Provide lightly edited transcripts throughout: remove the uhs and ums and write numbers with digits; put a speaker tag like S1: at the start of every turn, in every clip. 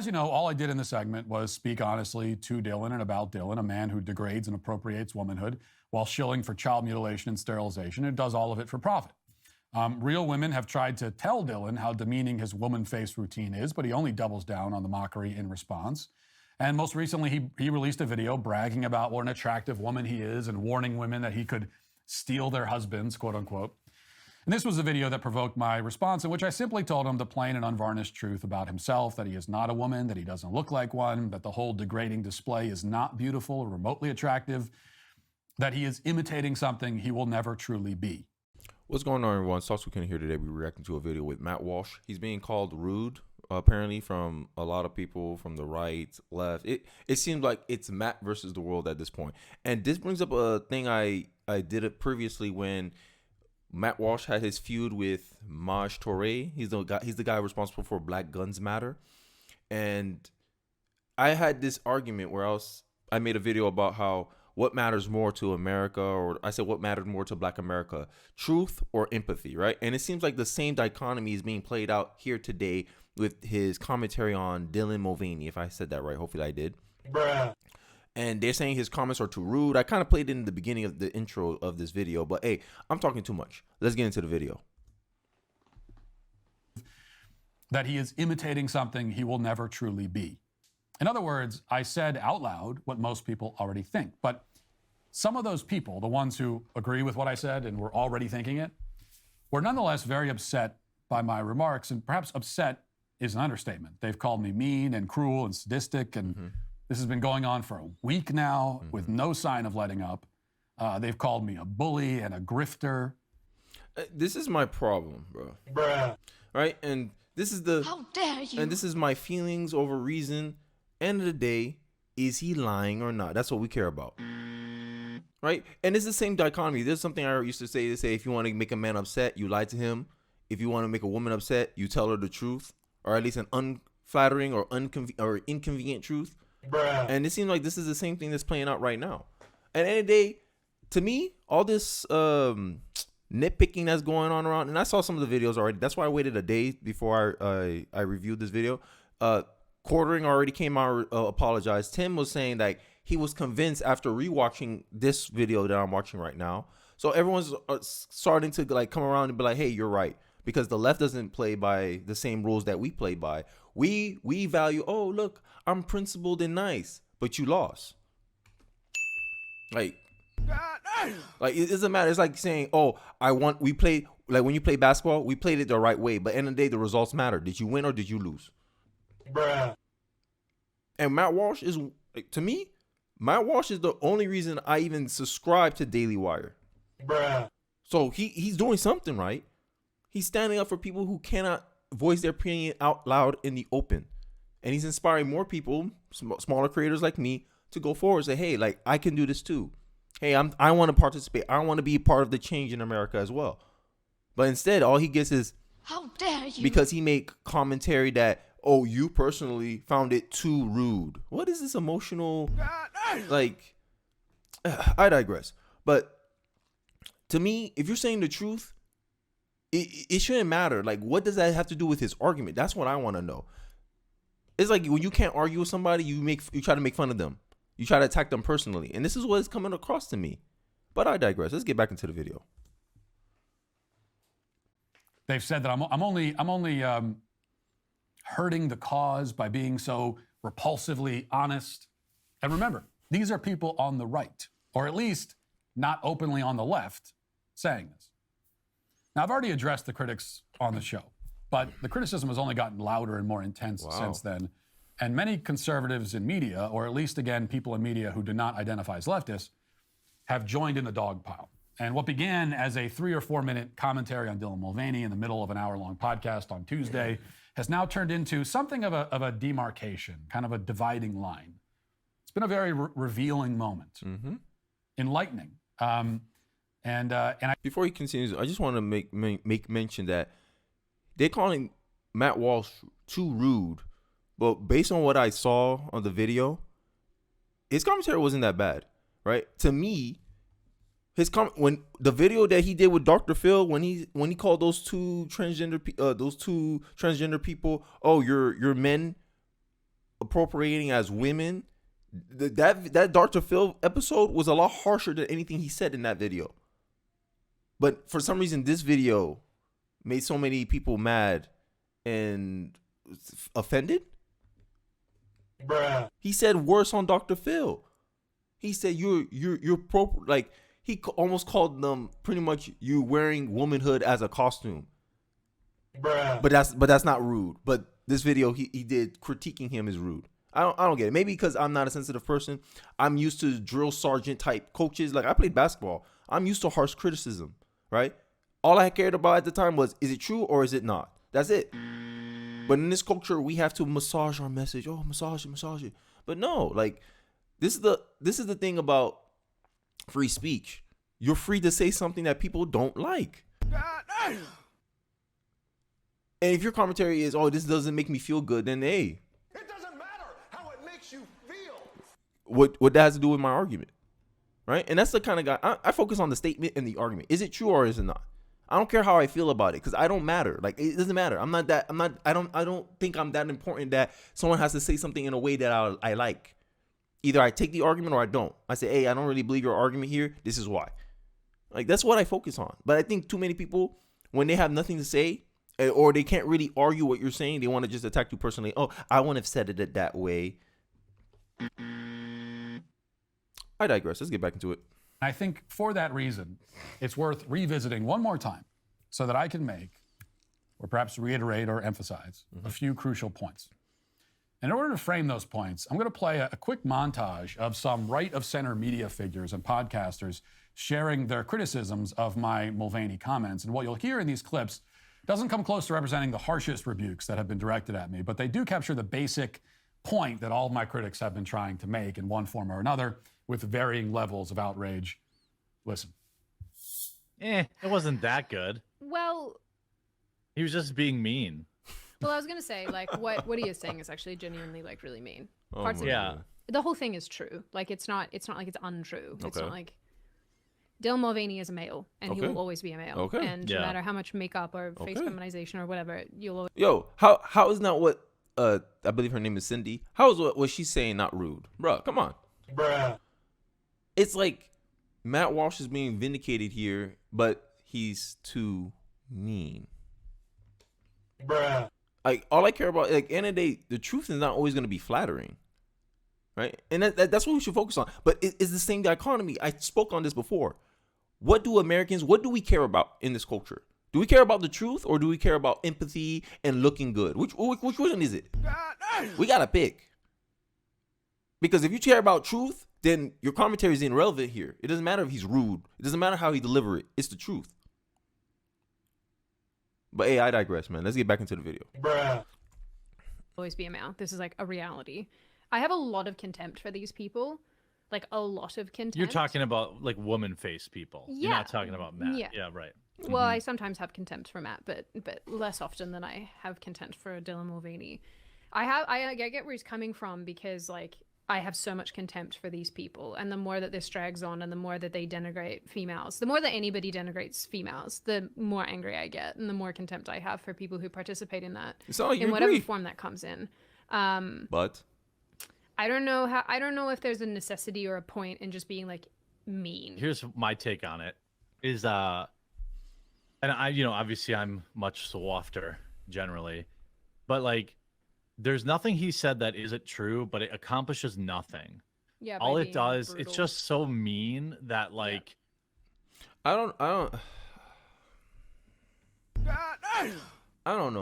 S1: as you know, all I did in the segment was speak honestly to Dylan and about Dylan, a man who degrades and appropriates womanhood while shilling for child mutilation and sterilization, and does all of it for profit. Real women have tried to tell Dylan how demeaning his woman face routine is, but he only doubles down on the mockery in response. And most recently, he released a video bragging about what an attractive woman he is and warning women that he could steal their husbands, quote unquote. And this was a video that provoked my response, in which I simply told him the plain and unvarnished truth about himself, that he is not a woman, that he doesn't look like one, that the whole degrading display is not beautiful or remotely attractive, that he is imitating something he will never truly be.
S2: What's going on, everyone? Sauce here today. We're reacting to a video with Matt Walsh. He's being called rude, apparently, from a lot of people from the right, left. It seems like it's Matt versus the world at this point. And this brings up a thing I did it previously when Matt Walsh had his feud with Maj Touré. He's the guy responsible for Black Guns Matter. And I had this argument where I made a video about how what matters more to America, or I said what mattered more to Black America, truth or empathy, right? And it seems like the same dichotomy is being played out here today with his commentary on Dylan Mulvaney, if I said that right. Hopefully I did. Bruh. And they're saying his comments are too rude. I kind of played it in the beginning of the intro of this video, but hey, I'm talking too much. Let's get into the video.
S1: That he is imitating something he will never truly be. In other words, I said out loud what most people already think, but some of those people, the ones who agree with what I said and were already thinking it, were nonetheless very upset by my remarks, and perhaps upset is an understatement. They've called me mean and cruel and sadistic, and this has been going on for a week now with no sign of letting up. They've called me a bully and a grifter.
S2: This is my problem, bro. Bruh. Right? And this is how dare you? And this is my feelings over reason. End of the day, is he lying or not? That's what we care about. Right? And it's the same dichotomy. There's something I used to say, if you want to make a man upset, you lie to him. If you want to make a woman upset, you tell her the truth, or at least an unflattering or inconvenient truth. Bruh. And it seems like this is the same thing that's playing out right now. And at the end of the day, to me, all this nitpicking that's going on around, and I saw some of the videos already. That's why I waited a day before I reviewed this video. Quartering already came out, apologized. Tim was saying that he was convinced after rewatching this video that I'm watching right now. So everyone's starting to like come around and be like, hey, you're right. Because the left doesn't play by the same rules that we play by. We value, oh, look, I'm principled and nice, but you lost. Like it doesn't matter. It's like saying, oh, we play, like when you play basketball, we played it the right way. But at the end of the day, the results matter. Did you win or did you lose? Bruh. And Matt Walsh is, to me, Matt Walsh is the only reason I even subscribe to Daily Wire. Bruh. So he's doing something right. He's standing up for people who cannot voice their opinion out loud in the open. And he's inspiring more people, smaller creators like me, to go forward and say, hey, like, I can do this too. Hey, I want to participate. I want to be a part of the change in America as well. But instead, all he gets is, how dare you? Because he made commentary that, oh, you personally found it too rude. What is this emotional, like, I digress. But to me, if you're saying the truth, it shouldn't matter. Like, what does that have to do with his argument? That's what I want to know. It's like when you can't argue with somebody, you try to make fun of them. You try to attack them personally. And this is what is coming across to me. But I digress. Let's get back into the video.
S1: They've said that I'm only hurting the cause by being so repulsively honest. And remember, these are people on the right, or at least not openly on the left, saying this. Now, I've already addressed the critics on the show, but the criticism has only gotten louder and more intense since then. And many conservatives in media, or at least, again, people in media who do not identify as leftists, have joined in the dog pile. And what began as a 3 or 4 minute commentary on Dylan Mulvaney in the middle of an hour-long podcast on Tuesday has now turned into something of a demarcation, kind of a dividing line. It's been a very revealing moment, enlightening.
S2: Before he continues, I just want to make mention that they're calling Matt Walsh too rude, but based on what I saw on the video, his commentary wasn't that bad, right? To me, when the video that he did with Dr. Phil, when he called those two transgender people, oh, you're men, appropriating as women, that Dr. Phil episode was a lot harsher than anything he said in that video. But for some reason, this video made so many people mad and offended.
S3: Bruh.
S2: He said worse on Dr. Phil. He said you're like he almost called them pretty much you wearing womanhood as a costume.
S3: Bruh.
S2: But that's not rude. But this video he did critiquing him is rude. I don't get it. Maybe because I'm not a sensitive person. I'm used to drill sergeant type coaches. Like I played basketball. I'm used to harsh criticism, right? All I cared about at the time was, is it true or is it not? That's it. But in this culture, we have to massage our message. Oh, massage it. But no, like this is the thing about free speech. You're free to say something that people don't like. And if your commentary is, oh, this doesn't make me feel good, then hey.
S3: It doesn't matter how it makes you feel.
S2: What that has to do with my argument, right? And that's the kind of guy I focus on the statement and the argument. Is it true or is it not? I don't care how I feel about it because I don't matter. Like it doesn't matter. I don't think I'm that important that someone has to say something in a way that I like. Either I take the argument or I don't. I say, hey, I don't really believe your argument here. This is why. Like that's what I focus on. But I think too many people, when they have nothing to say or they can't really argue what you're saying, they want to just attack you personally. Oh, I wouldn't have said it that way. I digress. Let's get back into it.
S1: I think for that reason, it's worth revisiting one more time so that I can make, or perhaps reiterate or emphasize, a few crucial points. In order to frame those points, I'm going to play a quick montage of some right-of-center media figures and podcasters sharing their criticisms of my Mulvaney comments. And what you'll hear in these clips doesn't come close to representing the harshest rebukes that have been directed at me, but they do capture the basic point that all of my critics have been trying to make in one form or another, with varying levels of outrage. Listen.
S4: It wasn't that good.
S5: Well,
S4: he was just being mean.
S5: Well, I was gonna say, like, what he is saying is actually genuinely, like, really mean.
S2: Parts
S5: of
S4: yeah.
S5: it. The whole thing is true. Like, it's not like it's untrue. It's
S2: Okay.
S5: not like Dylan Mulvaney is a male, and he
S2: Okay.
S5: will always be a male.
S2: Okay.
S5: And
S4: Yeah.
S5: no matter how much makeup or face
S2: Okay.
S5: feminization or whatever, you'll always.
S2: Yo, how is not what I believe her name is Cindy. How is what she's saying not rude, bro? Come on.
S3: Bruh.
S2: It's like Matt Walsh is being vindicated here, but he's too mean.
S3: Bruh.
S2: Like all I care about, like end of the day, the truth is not always going to be flattering, right? And that's what we should focus on. But it's the same dichotomy. I spoke on this before. What do we care about in this culture? Do we care about the truth or do we care about empathy and looking good? Which one is it? We gotta pick. Because if you care about truth, then your commentary is irrelevant here. It doesn't matter if he's rude. It doesn't matter how he deliver it. It's the truth. But hey, I digress, man. Let's get back into the video.
S3: Bruh.
S5: always be a male. This is like a reality. I have a lot of contempt for these people. Like a lot of contempt.
S4: You're talking about like woman face people. You're
S5: Yeah.
S4: not talking about Matt.
S5: Yeah.
S4: Yeah, right.
S5: Well, I sometimes have contempt for Matt, but less often than I have contempt for Dylan Mulvaney. I get where he's coming from because like I have so much contempt for these people, and the more that this drags on, and the more that they denigrate females, the more that anybody denigrates females, the more angry I get, and the more contempt I have for people who participate in that,
S2: It's not like you
S5: in whatever
S2: agree.
S5: form that comes in.
S2: But
S5: I don't know if there's a necessity or a point in just being like mean.
S4: Here's my take on it is and I obviously I'm much softer generally, but like there's nothing he said that isn't true, but it accomplishes nothing.
S5: Yeah. by
S4: All it
S5: being
S4: does,
S5: brutal.
S4: it's just so mean that like
S2: I don't know,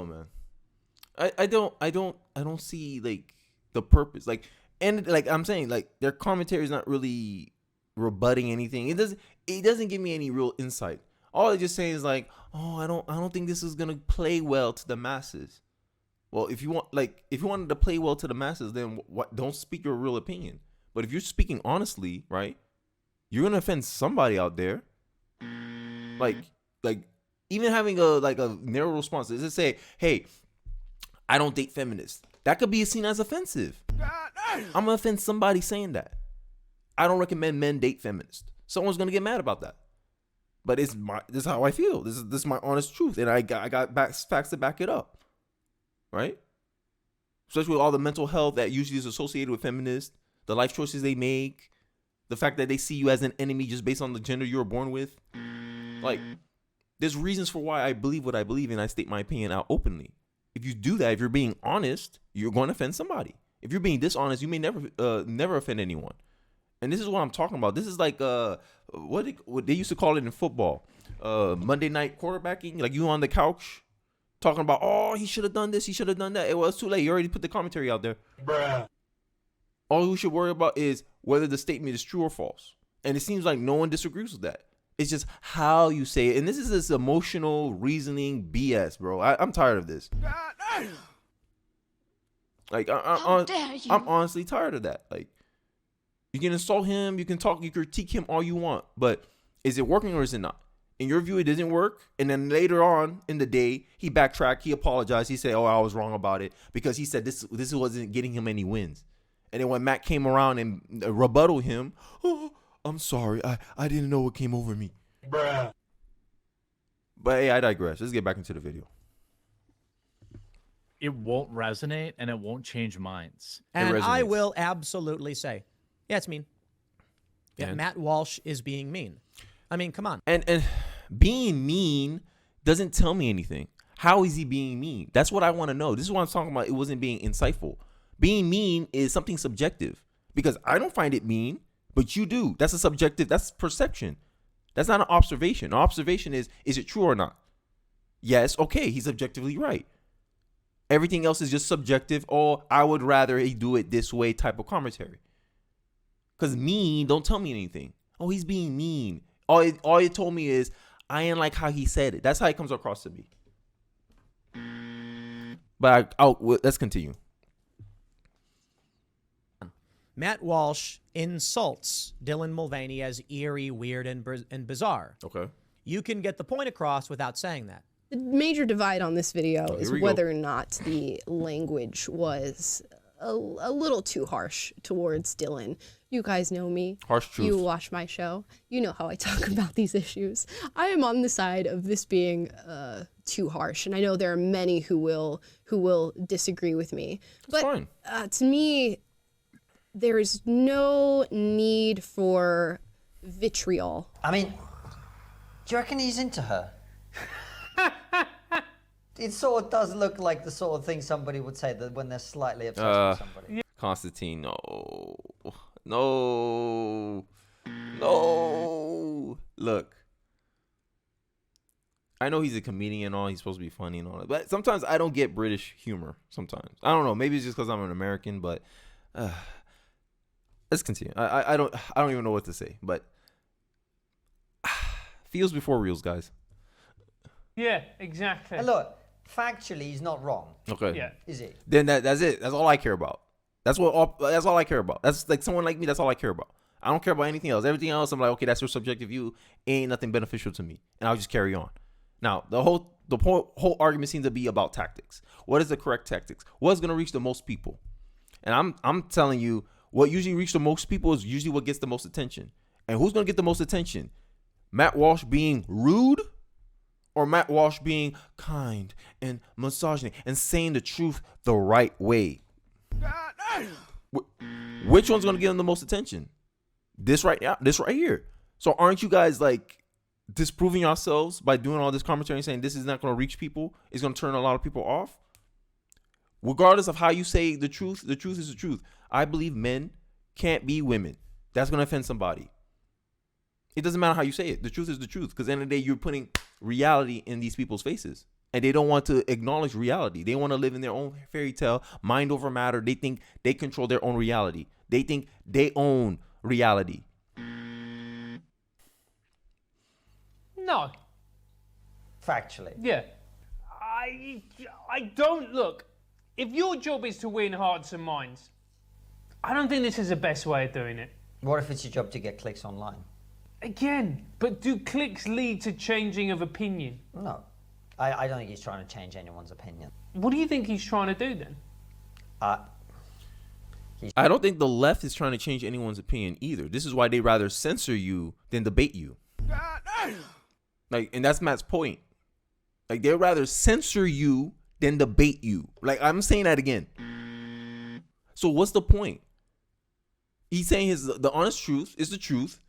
S2: man. I don't see like the purpose. Like, and like I'm saying, like their commentary is not really rebutting anything. It doesn't give me any real insight. All they're just saying is like, oh, I don't think this is gonna play well to the masses. Well, if you wanted to play well to the masses, then don't speak your real opinion. But if you're speaking honestly, right, you're gonna offend somebody out there. Like even having a narrow response is to say, hey, I don't date feminists. That could be seen as offensive. I'm gonna offend somebody saying that. I don't recommend men date feminists. Someone's gonna get mad about that. But this is how I feel. This is my honest truth, and I got facts to back it up. Right? especially with all the mental health that usually is associated with feminists, the life choices they make, the fact that they see you as an enemy just based on the gender you were born with. Like, there's reasons for why I believe what I believe, and I state my opinion out openly. If you do that, if you're being honest, you're going to offend somebody. If you're being dishonest, you may never offend anyone. And this is what I'm talking about. This is like what they used to call it in football, Monday night quarterbacking. Like, you on the couch talking about, oh, he should have done this, he should have done that. Well, it's too late. You already put the commentary out there.
S3: Bruh.
S2: All we should worry about is whether the statement is true or false. And it seems like no one disagrees with that. It's just how you say it. And this is this emotional reasoning BS, bro. I'm tired of this. Like, I'm honestly tired of that. Like, you can insult him, you can talk, you critique him all you want, but is it working or is it not? In your view, it doesn't work, and then later on in the day, he backtracked, he apologized, he said, oh, I was wrong about it, because he said this wasn't getting him any wins. And then when Matt came around and rebutted him, oh, I'm sorry, I didn't know what came over me.
S3: Bruh.
S2: But hey, I digress. Let's get back into the video.
S4: It won't resonate and it won't change minds.
S6: And I
S2: resonates.
S6: will absolutely say, yeah, it's mean. Yeah,
S2: And?
S6: Matt Walsh is being mean. I mean, come on.
S2: And being mean doesn't tell me anything. How is he being mean? That's what I want to know. This is what I'm talking about. It wasn't being insightful. Being mean is something subjective, because I don't find it mean, but you do. That's a subjective. That's perception. That's not an observation. An observation is it true or not? Yes, okay, he's objectively right. Everything else is just subjective, or I would rather he do it this way type of commentary. Because mean don't tell me anything. Oh, he's being mean. All it told me is, I ain't like how he said it. That's how it comes across to me. But let's continue.
S6: Matt Walsh insults Dylan Mulvaney as eerie, weird, and bizarre.
S2: Okay.
S6: You can get the point across without saying that.
S7: The major divide on this video is
S2: here we go.
S7: whether or not the language was a little too harsh towards Dylan. You guys know me.
S2: Harsh truth.
S7: You watch my show. You know how I talk about these issues. I am on the side of this being too harsh, and I know there are many who will disagree with me.
S2: That's
S7: But
S2: fine.
S7: To me, there is no need for vitriol.
S8: I mean, do you reckon he's into her? It sort of does look like the sort of thing somebody would say that when they're slightly obsessed with somebody.
S2: Constantine, no. Look, I know he's a comedian and all. He's supposed to be funny and all that, but sometimes I don't get British humor. Sometimes I don't know. Maybe it's just because I'm an American. But let's continue. I don't even know what to say. But feels before reels, guys.
S9: Yeah, exactly.
S8: And look, factually, he's not wrong,
S2: Okay.
S9: Yeah.
S8: is he?
S2: Then that's it. That's all I care about. That's all I care about. That's like someone like me. That's all I care about. I don't care about anything else. Everything else, I'm like, okay, that's your subjective view. Ain't nothing beneficial to me, and I'll just carry on. Now, the whole argument seems to be about tactics. What is the correct tactics? What's gonna reach the most people? And I'm telling you, what usually reaches the most people is usually what gets the most attention. And who's gonna get the most attention? Matt Walsh being rude, or Matt Walsh being kind and misogyny and saying the truth the right way? Which one's gonna get him the most attention? This right here. So aren't you guys like disproving yourselves by doing all this commentary and saying this is not gonna reach people? It's gonna turn a lot of people off. Regardless of how you say the truth is the truth. I believe men can't be women. That's gonna offend somebody. It doesn't matter how you say it. The truth is the truth. Because at the end of the day, you're putting reality in these people's faces. And they don't want to acknowledge reality. They want to live in their own fairy tale, mind over matter. They think they control their own reality. They think they own reality.
S9: No.
S8: Factually.
S9: Yeah. I don't look. If your job is to win hearts and minds, I don't think this is the best way of doing it.
S8: What if it's your job to get clicks online?
S9: Again, but do clicks lead to changing of opinion?
S8: No. I don't think he's trying to change anyone's opinion.
S9: What do you think he's trying to do then?
S2: I don't think the left is trying to change anyone's opinion either. This is why they rather censor you than debate you. Like, and that's Matt's point. Like, they'd rather censor you than debate you. Like, I'm saying that again. So what's the point? He's saying the honest truth is the truth.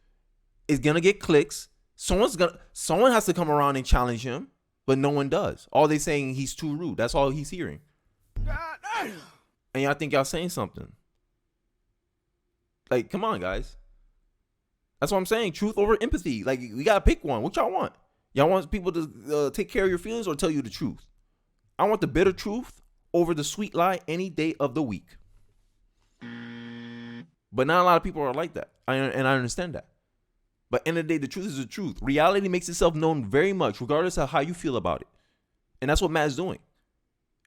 S2: It's gonna get clicks. Someone has to come around and challenge him, but no one does. All they saying he's too rude. That's all he's hearing. And y'all think y'all saying something. Like, come on, guys. That's what I'm saying. Truth over empathy. Like, we gotta pick one. What y'all want? Y'all want people to take care of your feelings or tell you the truth? I want the bitter truth over the sweet lie any day of the week. But not a lot of people are like that. And I understand that. But end of the day, the truth is the truth. Reality makes itself known very much, regardless of how you feel about it. And that's what Matt's doing.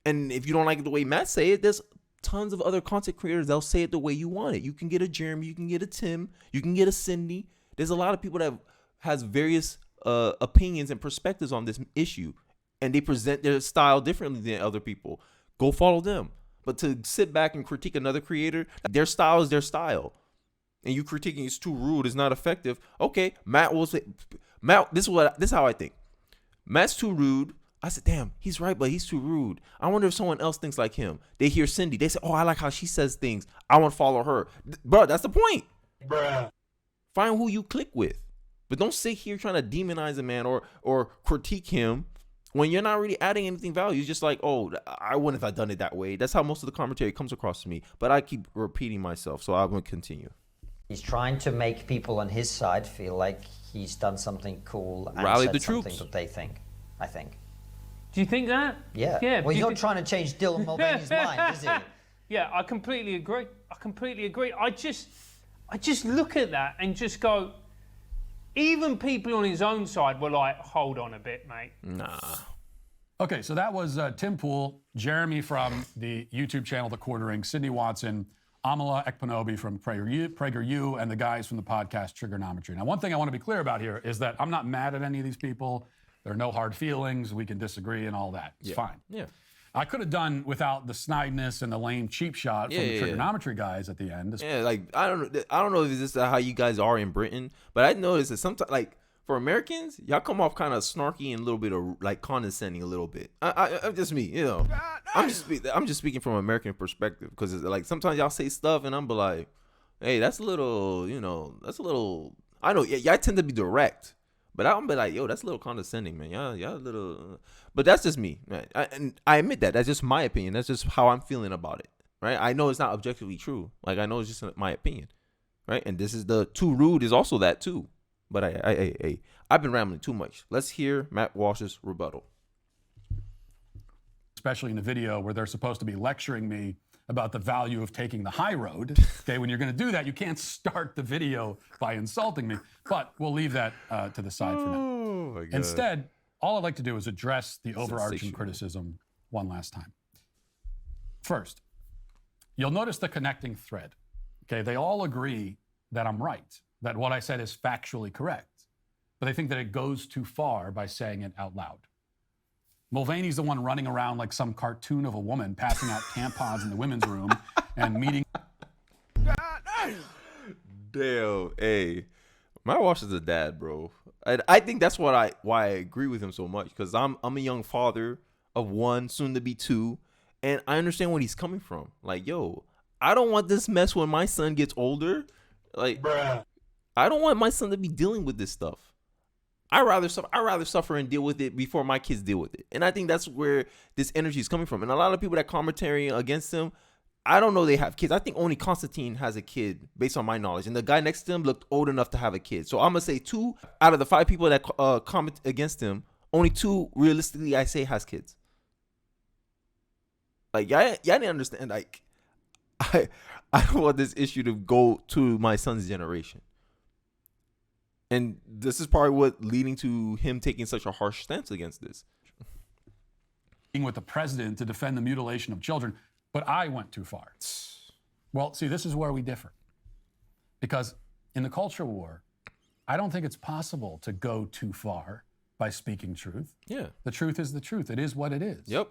S2: And if you don't like it the way Matt say it, there's tons of other content creators that'll say it the way you want it. You can get a Jeremy, you can get a Tim, you can get a Cindy. There's a lot of people that has various opinions and perspectives on this issue. And they present their style differently than other people. Go follow them. But to sit back and critique another creator, their style is their style. And you critiquing it's too rude, it's not effective. Okay, Matt will say, this is how I think. Matt's too rude. I said, damn, he's right, but he's too rude. I wonder if someone else thinks like him. They hear Cindy. They say, oh, I like how she says things. I want to follow her. Bro, that's the point.
S3: Bruh.
S2: Find who you click with. But don't sit here trying to demonize a man or critique him when you're not really adding anything value. It's just like, oh, I wouldn't have done it that way. That's how most of the commentary comes across to me. But I keep repeating myself, so I'm going to continue.
S8: He's trying to make people on his side feel like he's done something cool and
S2: Rally
S8: said
S2: the
S8: something
S2: troops.
S8: that they think, I think.
S9: Do you think that?
S8: Yeah.
S9: Yeah.
S8: Well, he's not trying to change Dylan Mulvaney's mind, is he?
S9: Yeah, I completely agree. I just look at that and just go, even people on his own side were like, hold on a bit, mate.
S2: Nah.
S1: Okay, so that was Tim Pool, Jeremy from the YouTube channel The Quartering, Sydney Watson, Amala Ekpanobi from PragerU, and the guys from the podcast Trigonometry. Now, one thing I want to be clear about here is that I'm not mad at any of these people. There are no hard feelings. We can disagree and all that. It's fine.
S2: Yeah.
S1: I could have done without the snideness and the lame cheap shot from the Trigonometry guys at the end.
S2: Yeah, like I don't know if this is how you guys are in Britain, but I noticed that sometimes, like for Americans, y'all come off kind of snarky and a little bit of like condescending a little bit. I'm just me, you know. I'm just speaking from an American perspective because like sometimes y'all say stuff and I'm like, hey, that's a little, you know, that's a little. I know, yeah, I tend to be direct. But I'm be like, yo, that's a little condescending, man. Y'all a little. But that's just me, man. And I admit that. That's just my opinion. That's just how I'm feeling about it, right? I know it's not objectively true. Like I know it's just my opinion, right? And this is the too rude is also that too. But I've been rambling too much. Let's hear Matt Walsh's rebuttal.
S1: Especially in the video where they're supposed to be lecturing me about the value of taking the high road. Okay, when you're going to do that, you can't start the video by insulting me. But we'll leave that to the side for now.
S2: Oh my God.
S1: Instead, all I'd like to do is address the overarching criticism one last time. First, you'll notice the connecting thread. Okay, they all agree that I'm right, that what I said is factually correct, but they think that it goes too far by saying it out loud. Mulvaney's the one running around like some cartoon of a woman passing out tampons in the women's room and meeting.
S2: Damn, hey, Matt Walsh is a dad, bro. I think that's why I agree with him so much because I'm a young father of one, soon to be two, and I understand where he's coming from. Like, yo, I don't want this mess when my son gets older. Like,
S3: Bruh.
S2: I don't want my son to be dealing with this stuff. I rather suffer and deal with it before my kids deal with it. And I think that's where this energy is coming from. And a lot of people that commentary against him, I don't know they have kids. I think only Constantine has a kid based on my knowledge. And the guy next to him looked old enough to have a kid. So I'm going to say 2 out of the 5 people that comment against him, only 2 realistically I say has kids. Like, y'all didn't understand. Like, I don't want this issue to go to my son's generation. And this is probably what leading to him taking such a harsh stance against this.
S1: With the president to defend the mutilation of children, but I went too far. Well, see, this is where we differ. Because in the culture war, I don't think it's possible to go too far by speaking truth.
S2: Yeah.
S1: The truth is the truth. It is what it is.
S2: Yep.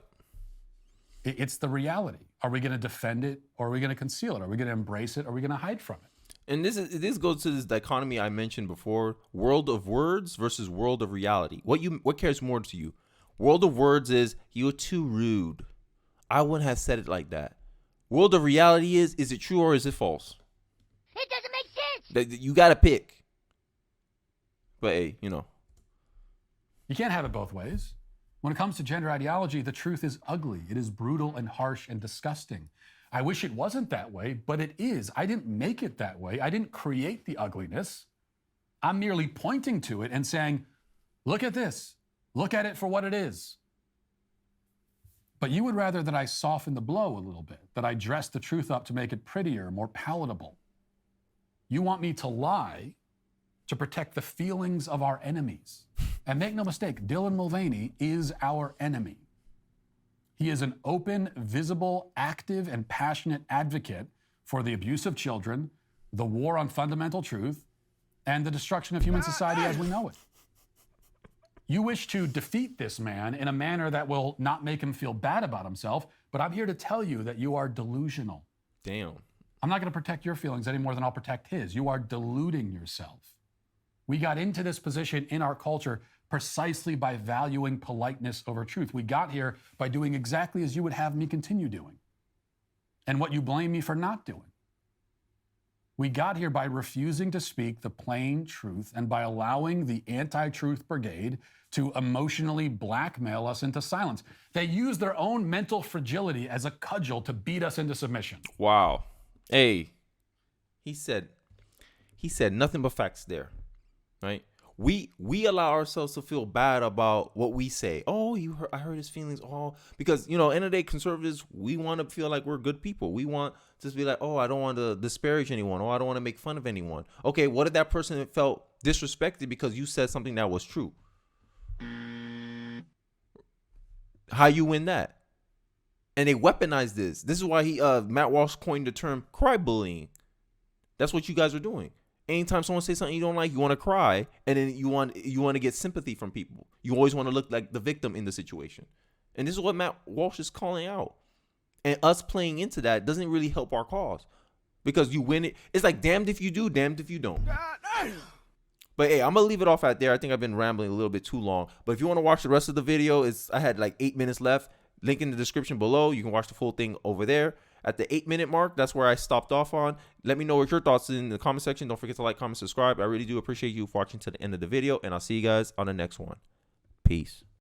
S1: It's the reality. Are we going to defend it or are we going to conceal it? Are we going to embrace it or are we going to hide from it?
S2: And this goes to this dichotomy I mentioned before: world of words versus world of reality. What cares more to you? World of words is you're too rude. I wouldn't have said it like that. World of reality is it true or is it false?
S10: It doesn't make sense.
S2: You got to pick. But hey, you know.
S1: You can't have it both ways. When it comes to gender ideology, the truth is ugly. It is brutal and harsh and disgusting. I wish it wasn't that way, but it is. I didn't make it that way. I didn't create the ugliness. I'm merely pointing to it and saying, look at this. Look at it for what it is. But you would rather that I soften the blow a little bit, that I dress the truth up to make it prettier, more palatable. You want me to lie to protect the feelings of our enemies. And make no mistake, Dylan Mulvaney is our enemy. He is an open, visible, active, and passionate advocate for the abuse of children, the war on fundamental truth, and the destruction of human society as we know it. You wish to defeat this man in a manner that will not make him feel bad about himself, but I'm here to tell you that you are delusional.
S2: Damn.
S1: I'm not going to protect your feelings any more than I'll protect his. You are deluding yourself. We got into this position in our culture precisely by valuing politeness over truth. We got here by doing exactly as you would have me continue doing, and what you blame me for not doing. We got here by refusing to speak the plain truth and by allowing the anti-truth brigade to emotionally blackmail us into silence. They use their own mental fragility as a cudgel to beat us into submission.
S2: Wow. Hey, he said nothing but facts there, right? We allow ourselves to feel bad about what we say. Oh, I hurt his feelings. Oh, because, you know, end of the day, conservatives, we want to feel like we're good people. We want to just be like, oh, I don't want to disparage anyone. Oh, I don't want to make fun of anyone. Okay, what if that person felt disrespected because you said something that was true? How you win that? And they weaponize this. This is why Matt Walsh coined the term cry bullying. That's what you guys are doing. Anytime someone says something you don't like, you want to cry, and then you want to get sympathy from people. You always want to look like the victim in the situation. And this is what Matt Walsh is calling out. And us playing into that doesn't really help our cause. Because you win it. It's like damned if you do, damned if you don't. But hey, I'm going to leave it off at there. I think I've been rambling a little bit too long. But if you want to watch the rest of the video, I had like 8 minutes left. Link in the description below. You can watch the full thing over there. At the 8-minute mark, that's where I stopped off on. Let me know what your thoughts in the comment section. Don't forget to like, comment, subscribe. I really do appreciate you watching to the end of the video. And I'll see you guys on the next one. Peace.